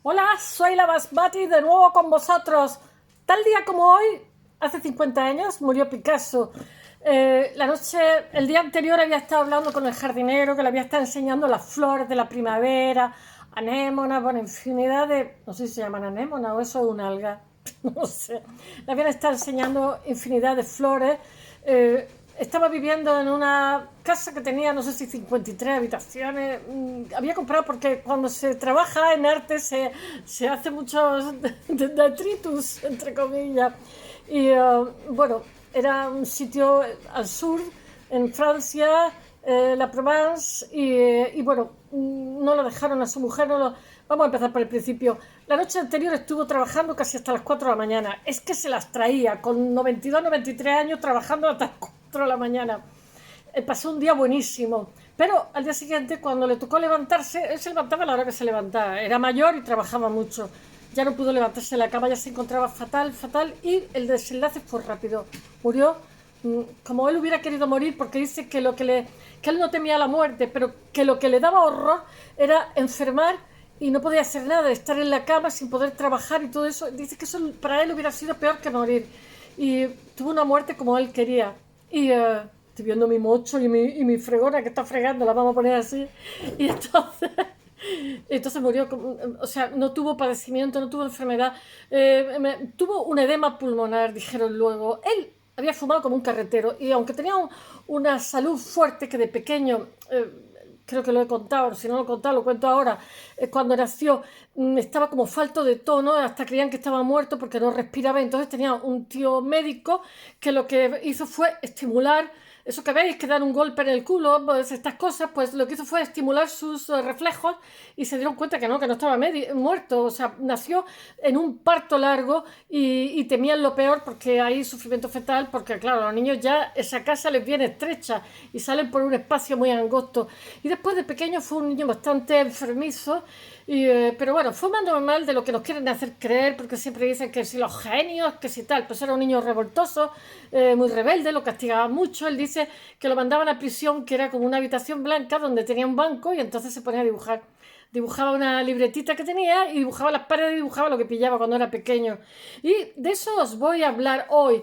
Hola, soy la Basmati de nuevo con vosotros. Tal día como hoy, hace 50 años, murió Picasso. El día anterior había estado hablando con el jardinero que le había estado enseñando las flores de la primavera, anémonas, bueno, infinidad de, no sé si se llaman anémonas o eso es un alga, no sé. Le habían estado enseñando infinidad de flores. Eh, Estaba viviendo en una casa que tenía, no sé si 53 habitaciones. Había comprado porque cuando se trabaja en arte se hace muchos detritus, entre comillas. Y bueno, era un sitio al sur, en Francia, la Provence, y bueno, no lo dejaron a su mujer, no lo, vamos a empezar por el principio. La noche anterior estuvo trabajando casi hasta las 4 de la mañana. Es que se las traía, con 92, 93 años, trabajando hasta las 4 de la mañana. Pasó un día buenísimo. Pero al día siguiente, cuando le tocó levantarse, él se levantaba a la hora que se levantaba. Era mayor y trabajaba mucho. Ya no pudo levantarse de la cama, ya se encontraba fatal, fatal. Y el desenlace fue rápido. Murió como él hubiera querido morir, porque dice que él no temía la muerte, pero que lo que le daba horror era enfermar y no podía hacer nada, estar en la cama sin poder trabajar y todo eso. Dice que eso para él hubiera sido peor que morir. Y tuvo una muerte como él quería. Y estoy viendo mi mocho y mi fregona que está fregando, la vamos a poner así. Y entonces murió, o sea, no tuvo padecimiento, no tuvo enfermedad, tuvo un edema pulmonar, dijeron luego. Él había fumado como un carretero y aunque tenía una salud fuerte que de pequeño, creo que lo he contado, si no lo he contado, lo cuento ahora, cuando nació estaba como falto de tono, hasta creían que estaba muerto porque no respiraba, entonces tenía un tío médico que lo que hizo fue estimular eso que veis, que dan un golpe en el culo, pues estas cosas, pues lo que hizo fue estimular sus reflejos y se dieron cuenta que no estaba muerto, o sea, nació en un parto largo y temían lo peor porque hay sufrimiento fetal, porque claro, a los niños ya esa casa les viene estrecha y salen por un espacio muy angosto. Y después de pequeño fue un niño bastante enfermizo, pero bueno, fue más normal de lo que nos quieren hacer creer, porque siempre dicen que si los genios, que si tal, pues era un niño revoltoso, muy rebelde, lo castigaban mucho. Él dice que lo mandaban a prisión, que era como una habitación blanca donde tenía un banco y entonces se ponía a dibujar. Dibujaba una libretita que tenía y dibujaba las paredes y dibujaba lo que pillaba cuando era pequeño. Y de eso os voy a hablar hoy.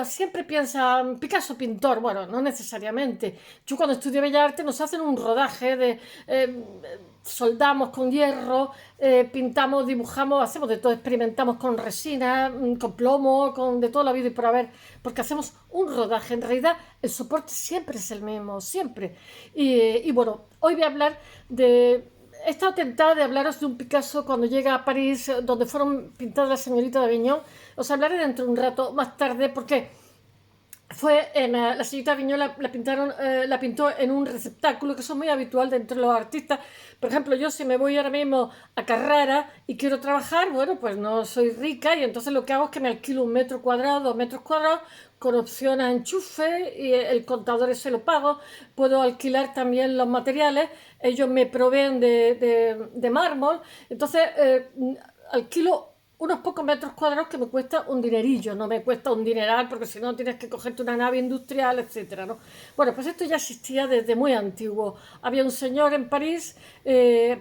Siempre piensan Picasso pintor. Bueno, no necesariamente. Yo cuando estudié Bellas Artes nos hacen un rodaje de soldamos con hierro, pintamos, dibujamos, hacemos de todo, experimentamos con resina, con plomo, con de todo la vida y por haber, porque hacemos un rodaje. En realidad el soporte siempre es el mismo, siempre. Y bueno, hoy voy a hablar de... He estado tentada de hablaros de un Picasso cuando llega a París, donde fueron pintadas la señorita de Avignon. Os hablaré dentro de un rato más tarde porque fue en la señorita Viñó la pintó en un receptáculo, que eso es muy habitual dentro de los artistas. Por ejemplo, yo si me voy ahora mismo a Carrara y quiero trabajar, bueno, pues no soy rica y entonces lo que hago es que me alquilo 1 metro cuadrado, 2 metros cuadrados, con opción a enchufe y el contador ese lo pago. Puedo alquilar también los materiales, ellos me proveen de mármol, entonces alquilo unos pocos metros cuadrados que me cuesta un dinerillo, no me cuesta un dineral porque si no tienes que cogerte una nave industrial, etcétera, ¿no? Bueno, pues esto ya existía desde muy antiguo. Había un señor en París,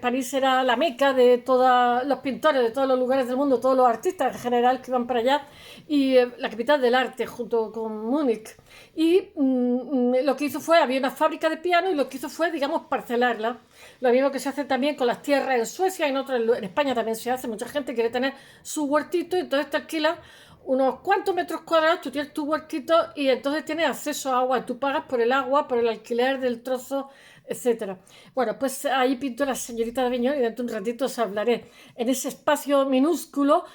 París era la meca de todos los pintores de todos los lugares del mundo, todos los artistas en general que iban para allá, y la capital del arte junto con Múnich. Y lo que hizo fue, había una fábrica de piano y lo que hizo fue, digamos, parcelarla. Lo mismo que se hace también con las tierras en Suecia y en España también se hace. Mucha gente quiere tener su huertito y entonces te alquilan unos cuantos metros cuadrados, tú tienes tu huertito y entonces tienes acceso a agua. Tú pagas por el agua, por el alquiler del trozo, etcétera. Bueno, pues ahí pintó la señorita de Aviñón y dentro de un ratito os hablaré. En ese espacio minúsculo,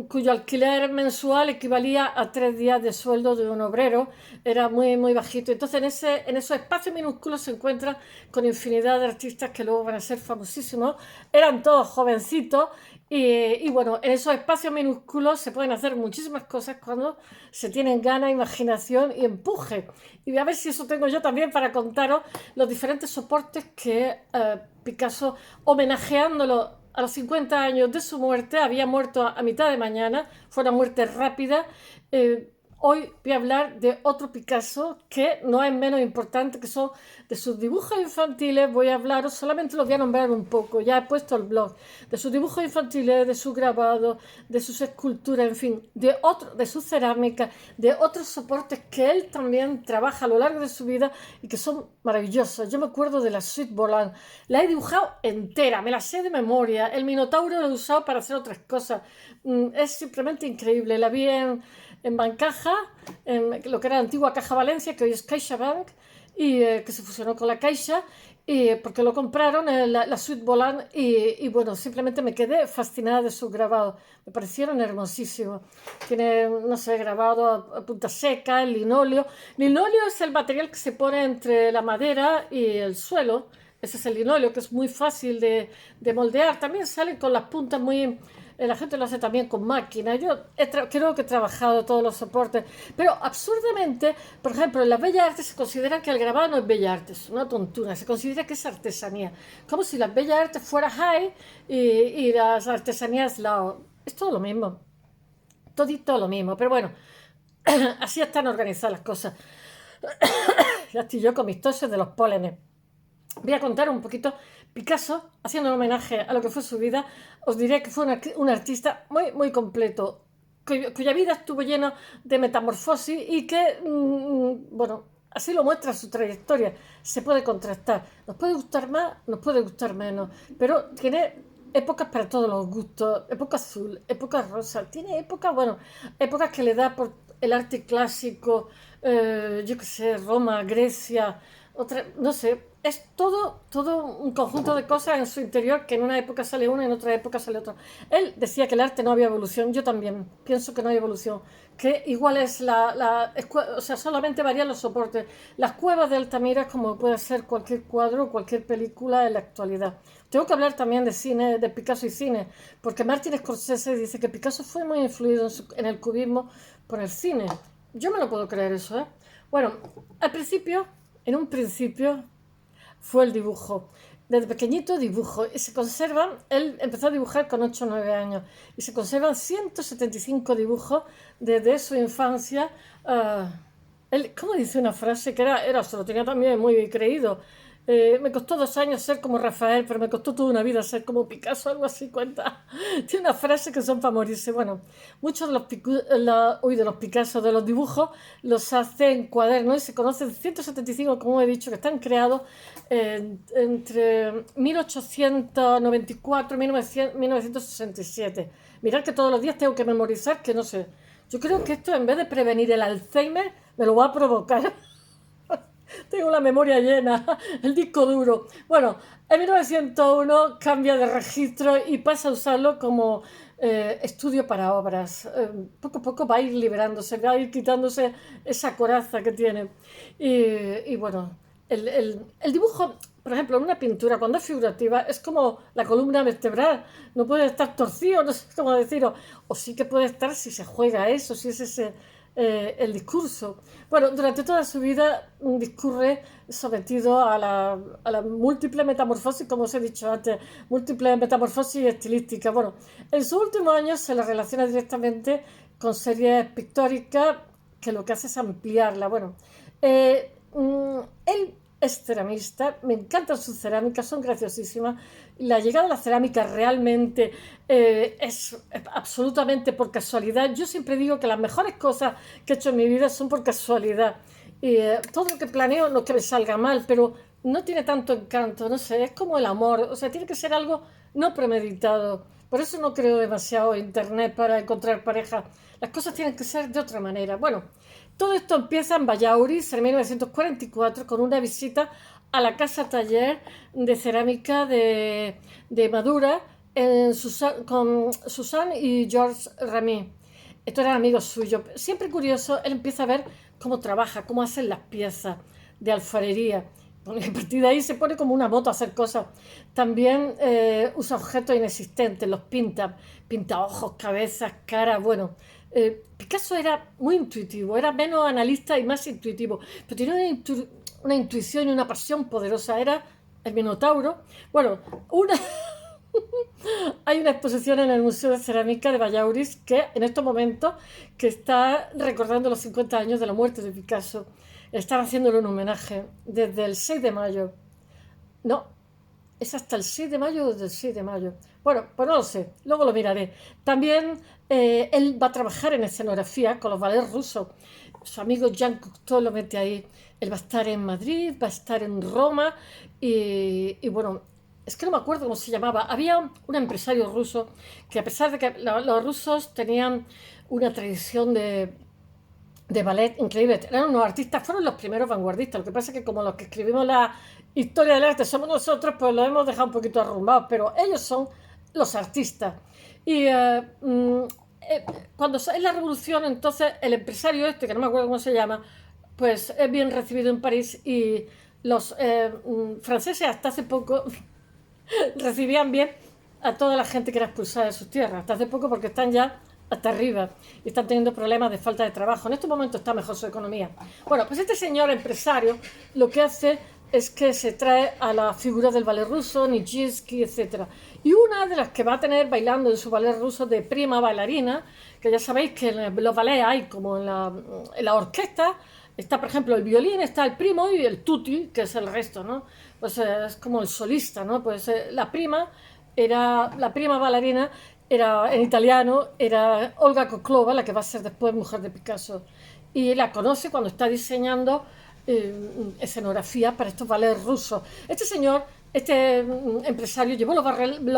cuyo alquiler mensual equivalía a 3 días de sueldo de un obrero, era muy, muy bajito. Entonces en esos espacios minúsculos se encuentra con infinidad de artistas que luego van a ser famosísimos. Eran todos jovencitos y bueno, en esos espacios minúsculos se pueden hacer muchísimas cosas cuando se tienen ganas, imaginación y empuje. Y voy a ver si eso tengo yo también para contaros los diferentes soportes que Picasso, homenajeándolo a los 50 años de su muerte, había muerto a mitad de mañana, fue una muerte rápida, Hoy voy a hablar de otro Picasso que no es menos importante, que son de sus dibujos infantiles. Voy a hablaros, solamente los voy a nombrar un poco, ya he puesto el blog, de sus dibujos infantiles, de sus grabados, de sus esculturas, en fin, de su cerámica, de otros soportes que él también trabaja a lo largo de su vida y que son maravillosos. Yo me acuerdo de la Suite Volant, la he dibujado entera, me la sé de memoria. El Minotauro lo he usado para hacer otras cosas. Es simplemente increíble. La vi en Bancaja, en lo que era la antigua Caja Valencia, que hoy es CaixaBank, y que se fusionó con la Caixa, y porque lo compraron, la Suite Volant, y bueno, simplemente me quedé fascinada de sus grabados, me parecieron hermosísimos. Tiene, no sé, grabado a punta seca, el linóleo. Linóleo es el material que se pone entre la madera y el suelo. Ese es el linóleo, que es muy fácil de moldear. También sale con las puntas muy... La gente lo hace también con máquina. Yo creo que he trabajado todos los soportes. Pero absurdamente, por ejemplo, en las bellas artes se considera que el grabado no es bellas artes, es una tontura. Se considera que es artesanía. Como si las bellas artes fueran high y las artesanías low. Es todo lo mismo. Todito lo mismo. Pero bueno, así están organizadas las cosas. Ya estoy yo con mis toses de los pólenes. Voy a contar un poquito. Picasso, haciendo un homenaje a lo que fue su vida, os diré que fue un artista muy, muy completo, cuya vida estuvo llena de metamorfosis y que, bueno, así lo muestra su trayectoria. Se puede contrastar. Nos puede gustar más, nos puede gustar menos, pero tiene épocas para todos los gustos. Época azul, época rosa. Tiene épocas, bueno, épocas que le da por el arte clásico, yo qué sé, Roma, Grecia, otra, no sé, es todo un conjunto de cosas en su interior, que en una época sale una y en otra época sale otra. Él decía que el arte no había evolución. Yo también pienso que no hay evolución, que igual es o sea, solamente varían los soportes. Las cuevas de Altamira, como puede ser cualquier cuadro o cualquier película en la actualidad. Tengo que hablar también de cine, de Picasso y cine, porque Martin Scorsese dice que Picasso fue muy influido en el cubismo por el cine. Yo me lo puedo creer eso, ¿eh? Bueno, en un principio, fue el dibujo. Desde pequeñito dibujo y se conservan, él empezó a dibujar con 8 o 9 años y se conservan 175 dibujos desde su infancia. Él, ¿cómo dice una frase que se lo tenía también muy creído? Me costó 2 años ser como Rafael, pero me costó toda una vida ser como Picasso, algo así cuenta. Tiene unas frases que son para morirse. Bueno, muchos de los Picasso, de los dibujos, los hace en cuadernos y se conocen 175, como he dicho, que están creados entre 1894 y 1967. Mirad que todos los días tengo que memorizar, que no sé. Yo creo que esto, en vez de prevenir el Alzheimer, me lo va a provocar. Tengo la memoria llena, el disco duro. Bueno, en 1901 cambia de registro y pasa a usarlo como estudio para obras. Poco a poco va a ir liberándose, va a ir quitándose esa coraza que tiene. Y bueno, el dibujo, por ejemplo, en una pintura, cuando es figurativa, es como la columna vertebral. No puede estar torcido, no sé cómo decirlo. O sí que puede estar si se juega eso, si es ese... el discurso. Bueno, durante toda su vida discurre sometido a la múltiple metamorfosis, como os he dicho antes, múltiple metamorfosis estilística. Bueno, en sus últimos años se le relaciona directamente con series pictóricas que lo que hace es ampliarla. Bueno, él es ceramista, me encantan sus cerámicas, son graciosísimas. La llegada a la cerámica realmente es absolutamente por casualidad. Yo siempre digo que las mejores cosas que he hecho en mi vida son por casualidad. Y todo lo que planeo no es que me salga mal, pero no tiene tanto encanto, no sé, es como el amor. O sea, tiene que ser algo no premeditado. Por eso no creo demasiado en internet para encontrar pareja. Las cosas tienen que ser de otra manera. Bueno, todo esto empieza en Vallauris en 1944 con una visita a la casa taller de cerámica de Madura con Susan y Georges Remy. Estos eran amigos suyos. Siempre curioso, él empieza a ver cómo trabaja, cómo hacen las piezas de alfarería. A partir de ahí se pone como una moto a hacer cosas. También usa objetos inexistentes, los pinta ojos, cabezas, caras. Bueno, Picasso era muy intuitivo, era menos analista y más intuitivo, pero tenía una intuición y una pasión poderosa. Era el Minotauro. Bueno, hay una exposición en el Museo de Cerámica de Vallauris que en estos momentos que está recordando los 50 años de la muerte de Picasso. Están haciéndole un homenaje desde el 6 de mayo. No, es hasta el 6 de mayo o desde el 6 de mayo. Bueno, pues no lo sé, luego lo miraré. También él va a trabajar en escenografía con los ballets rusos. Su amigo Jean Cocteau lo mete ahí. Él va a estar en Madrid, va a estar en Roma y bueno, es que no me acuerdo cómo se llamaba. Había un empresario ruso que a pesar de que los rusos tenían una tradición de ballet increíble. Eran unos artistas, fueron los primeros vanguardistas. Lo que pasa es que como los que escribimos la historia del arte somos nosotros, pues lo hemos dejado un poquito arrumbados, pero ellos son los artistas. Y cuando es la revolución, entonces el empresario este, que no me acuerdo cómo se llama, pues es bien recibido en París y los franceses hasta hace poco recibían bien a toda la gente que era expulsada de sus tierras. Hasta hace poco porque están ya hasta arriba y están teniendo problemas de falta de trabajo. En estos momentos está mejor su economía. Bueno, pues este señor empresario lo que hace es que se trae a la figura del ballet ruso, Nijinsky, etc. Y una de las que va a tener bailando en su ballet ruso de prima bailarina, que ya sabéis que en los ballets hay como en la orquesta, está por ejemplo el violín, está el primo y el tutti, que es el resto, ¿no? Pues es como el solista, ¿no? Pues la prima bailarina era en italiano, era Olga Koklova, la que va a ser después mujer de Picasso. Y la conoce cuando está diseñando escenografía para estos ballets rusos. Este señor, este empresario, llevó los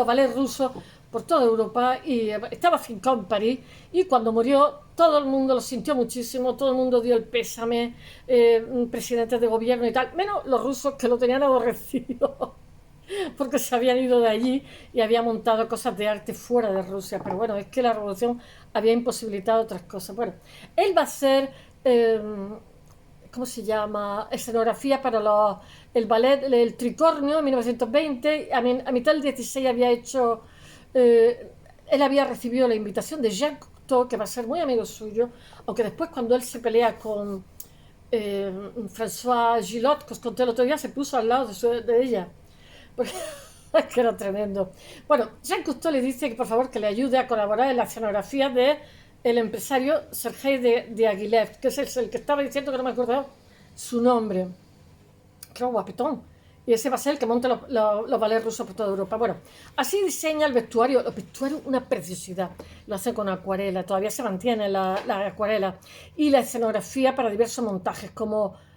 ballets rusos por toda Europa y estaba afincado en París. Y cuando murió, todo el mundo lo sintió muchísimo, todo el mundo dio el pésame, presidentes de gobierno y tal, menos los rusos que lo tenían aborrecido porque se habían ido de allí y había montado cosas de arte fuera de Rusia. Pero bueno, es que la revolución había imposibilitado otras cosas. Bueno, él va a hacer, ¿cómo se llama? Escenografía para el ballet, el Tricornio en 1920. A mitad del 16 había hecho, él había recibido la invitación de Jean Cocteau, que va a ser muy amigo suyo, aunque después cuando él se pelea con François Gillot, que os conté el otro día, se puso al lado de ella. Porque es que era tremendo. Bueno, Jean Cousteau le dice que por favor que le ayude a colaborar en la escenografía de el empresario Sergei de Aguilev, que es el que estaba diciendo que no me acuerdo su nombre. Creo guapetón. Y ese va a ser el que monte los ballets rusos por toda Europa. Bueno, así diseña el vestuario. Los vestuarios, una preciosidad. Lo hace con acuarela. Todavía se mantiene la acuarela. Y la escenografía para diversos montajes, como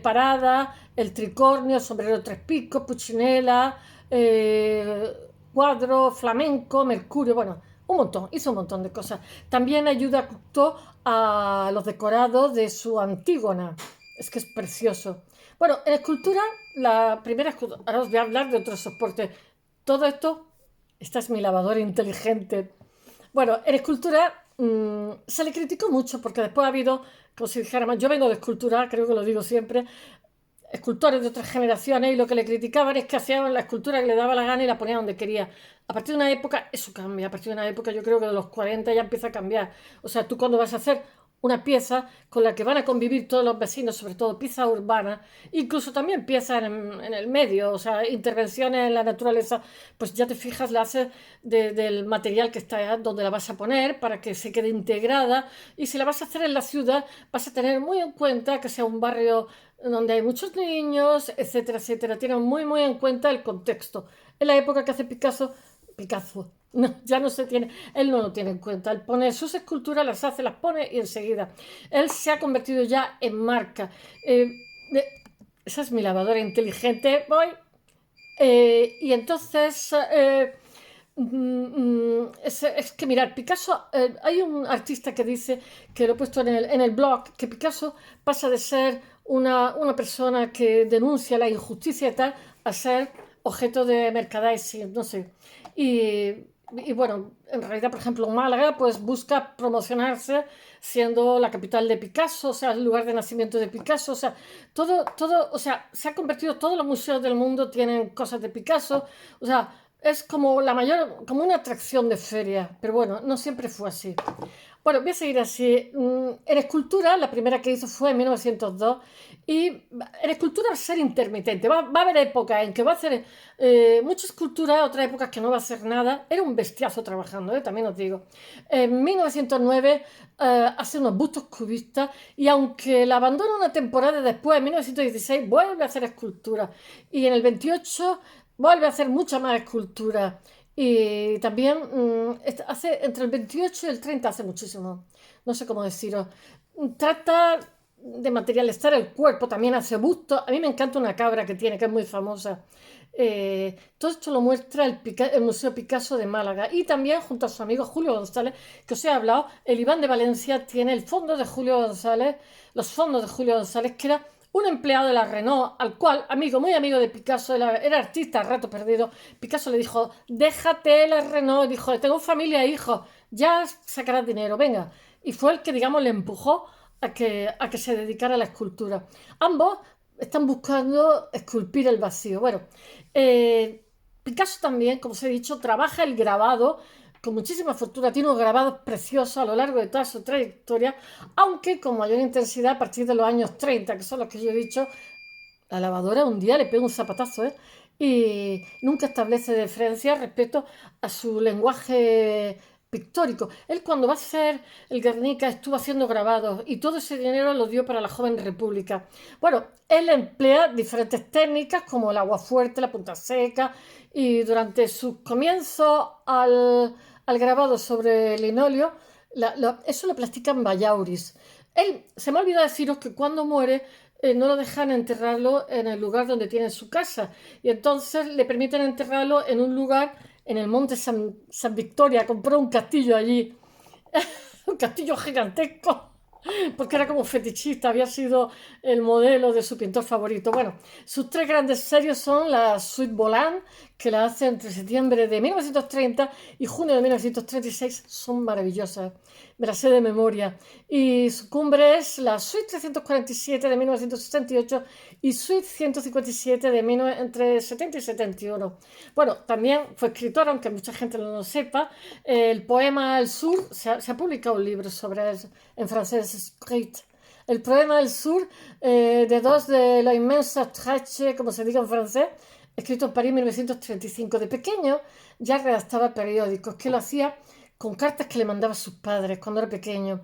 Parada, el Tricornio, el sombrero de tres picos, Puccinella, cuadro, flamenco, Mercurio, bueno, un montón, hizo un montón de cosas. También ayuda a los decorados de su Antígona, es que es precioso. Bueno, en escultura, la primera escultura, ahora os voy a hablar de otros soportes. Todo esto, esta es mi lavadora inteligente. Bueno, en escultura se le criticó mucho porque después ha habido, como si dijéramos, yo vengo de escultura, creo que lo digo siempre, escultores de otras generaciones y lo que le criticaban es que hacían la escultura que le daba la gana y la ponían donde quería. A partir de una época eso cambia, a partir de una época yo creo que de los 40 ya empieza a cambiar. O sea, tú cuando vas a hacer una pieza con la que van a convivir todos los vecinos, sobre todo piezas urbanas, incluso también piezas en el medio, o sea, intervenciones en la naturaleza, pues ya te fijas, la haces del material que está donde la vas a poner para que se quede integrada, y si la vas a hacer en la ciudad vas a tener muy en cuenta que sea un barrio donde hay muchos niños, etcétera, etcétera. Tienen muy en cuenta el contexto. En la época que hace Picasso, no, ya no se tiene, él no lo tiene en cuenta. Él pone sus esculturas, las hace, las pone y enseguida. Él se ha convertido ya en marca. Esa es mi lavadora inteligente. Voy. Y entonces, es que mirad, Picasso, hay un artista que dice, que lo he puesto en el blog, que Picasso pasa de ser una persona que denuncia la injusticia y tal, a ser objeto de merchandising, no sé. Y bueno, en realidad, por ejemplo, Málaga pues busca promocionarse siendo la capital de Picasso, o sea, el lugar de nacimiento de Picasso, o sea, todo, o sea, se ha convertido, todos los museos del mundo tienen cosas de Picasso, o sea, es como como una atracción de feria, pero bueno, no siempre fue así. Bueno, voy a seguir así. En escultura, la primera que hizo fue en 1902 y en escultura va a ser intermitente. Va a haber épocas en que va a hacer mucha escultura, otras épocas que no va a hacer nada. Era un bestiazo trabajando, también os digo. En 1909 hace unos bustos cubistas y aunque la abandona una temporada después, en 1916, vuelve a hacer escultura. Y en el 28 vuelve a hacer mucha más escultura. Y también hace entre el 28 y el 30 hace muchísimo. No sé cómo deciros. Trata de materializar el cuerpo, también hace bustos. A mí me encanta una cabra que tiene, que es muy famosa. Todo esto lo muestra el Museo Picasso de Málaga y también junto a su amigo Julio González, que os he hablado, el Iván de Valencia tiene el fondo de Julio González, los fondos de Julio González, que era un empleado de la Renault, al cual, muy amigo de Picasso, era artista a rato perdido. Picasso le dijo, déjate la Renault, dijo, tengo familia e hijos, ya sacarás dinero, venga. Y fue el que, digamos, le empujó a que se dedicara a la escultura. Ambos están buscando esculpir el vacío. Bueno, Picasso también, como os he dicho, trabaja el grabado con muchísima fortuna, tiene unos grabados preciosos a lo largo de toda su trayectoria, aunque con mayor intensidad a partir de los años 30, que son los que yo he dicho. La lavadora un día le pega un zapatazo, y nunca establece diferencia respecto a su lenguaje pictórico. Él cuando va a hacer el Guernica estuvo haciendo grabados y todo ese dinero lo dio para la joven república. Bueno, él emplea diferentes técnicas como el agua fuerte, la punta seca y durante sus comienzos al grabado sobre linóleo, eso lo practica en Vallauris. Él, se me ha olvidado deciros que cuando muere no lo dejan enterrarlo en el lugar donde tiene su casa y entonces le permiten enterrarlo en un lugar en el monte San Victoria. Compró un castillo allí, un castillo gigantesco, porque era como fetichista, había sido el modelo de su pintor favorito. Bueno, sus tres grandes series son la Suite Volant, que la hace entre septiembre de 1930 y junio de 1936, son maravillosas, me las sé de memoria. Y su cumbre es la Suite 347 de 1968 y Suite 157 de entre 70 y 71. Bueno, también fue escritor, aunque mucha gente no lo sepa. El poema El Sur, se ha publicado un libro sobre él en francés, Esprit. El poema del Sur, de dos de la inmensa trache, como se diga en francés, escrito en París en 1935. De pequeño ya redactaba periódicos, que lo hacía con cartas que le mandaba a sus padres cuando era pequeño.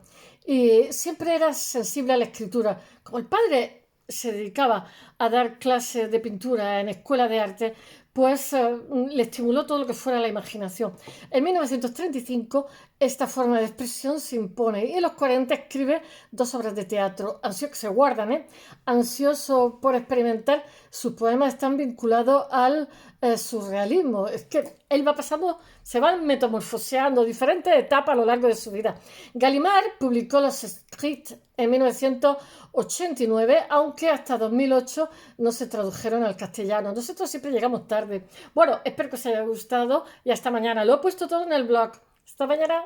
Y siempre era sensible a la escritura. Como el padre se dedicaba a dar clases de pintura en escuelas de arte, pues le estimuló todo lo que fuera la imaginación. En 1935 esta forma de expresión se impone y en los 40 escribe dos obras de teatro, que se guardan, ansioso por experimentar. Sus poemas están vinculados al surrealismo. Es que él va pasando, se van metamorfoseando diferentes etapas a lo largo de su vida. Gallimard publicó los Scrits en 1989, aunque hasta 2008 no se tradujeron al castellano. Nosotros siempre llegamos tarde. Bueno, espero que os haya gustado y hasta mañana. Lo he puesto todo en el blog. Hasta mañana.